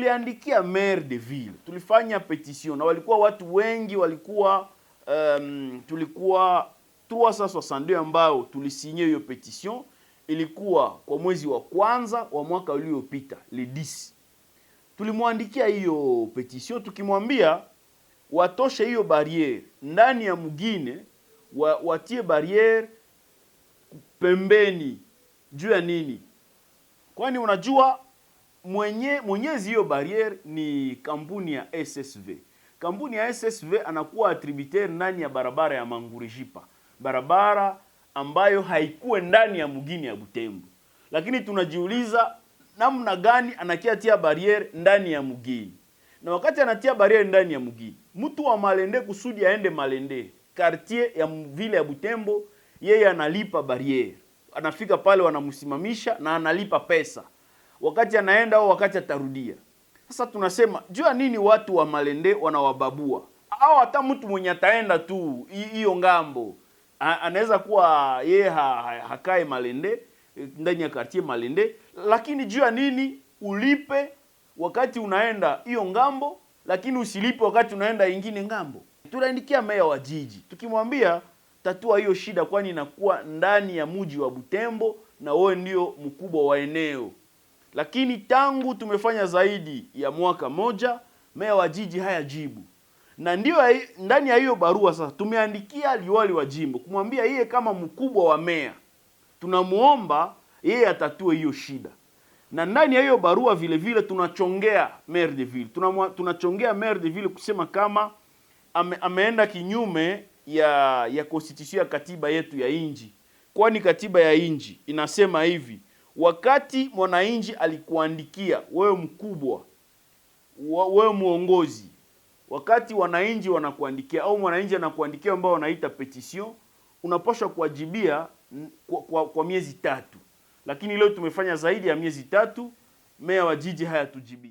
tuliandikia maire de ville, tulifanya petition na walikuwa watu wengi, walikuwa tulikuwa 362 ambao tulisinye hiyo petition. Ilikuwa kwa mwezi wa kwanza wa mwaka uliopita le 10. Tulimwandikia hiyo petition tukimwambia watoshe hiyo barriere ndani ya mugine, watie barriere pembeni. Juu ya nini? Kwani unajua mwenyezi hiyo barriere ni kampuni ya SSV. Kampuni ya SSV anakuwa attributaire ndani ya barabara ya Mangurijipa, barabara ambayo haikuwe ndani ya mugini ya Butembo. Lakini tunajiuliza namna gani anakiatia barriere ndani ya mugini. Na wakati anatia barriere ndani ya mugini, mtu wa Malende kusudi aende Malende, quartier ya vile ya Butembo, yeye analipa barriere. Anafika pale wanamsimamisha na analipa pesa. Wakati anaenda au wakati atarudia. Sasa tunasema, jua nini watu wa Malende wanawababua? Au hata mtu mwenye ataenda tu hiyo ngambo, anaweza kuwa yeye hakae Malende, ndani ya quartier Malende, lakini jua nini ulipe wakati unaenda hiyo ngambo, lakini usilipe wakati unaenda ingine ngambo? Tunaandikia meya wa jiji tukimwambia tatua hiyo shida, kwani inakuwa ndani ya mji wa Butembo na wewe ndio mkubwa wa eneo. Lakini tangu tumefanya zaidi ya mwaka moja, meya wa jiji hayajibu. Na ndio ndani ya hiyo barua sasa tumeandikia liwali wa jimbo kumwambia yeye kama mkubwa wa meya, tunamuomba yeye atatue hiyo shida. Na ndani ya hiyo barua vile vile tunachongea maire de ville. Tunachongea maire de ville kusema kama ameenda kinyume ya constitution ya katiba yetu ya inji. Kwani katiba ya inji inasema hivi: wakati mwananchi alikuandikia wewe mkubwa, wewe muongozi, wakati wananchi wanakuandikia au mwananchi anakuandikia ambao wanaita petition, unapaswa kuwajibia kwa miezi 3. Lakini leo tumefanya zaidi ya miezi 3, meya wa jiji hayatujibia.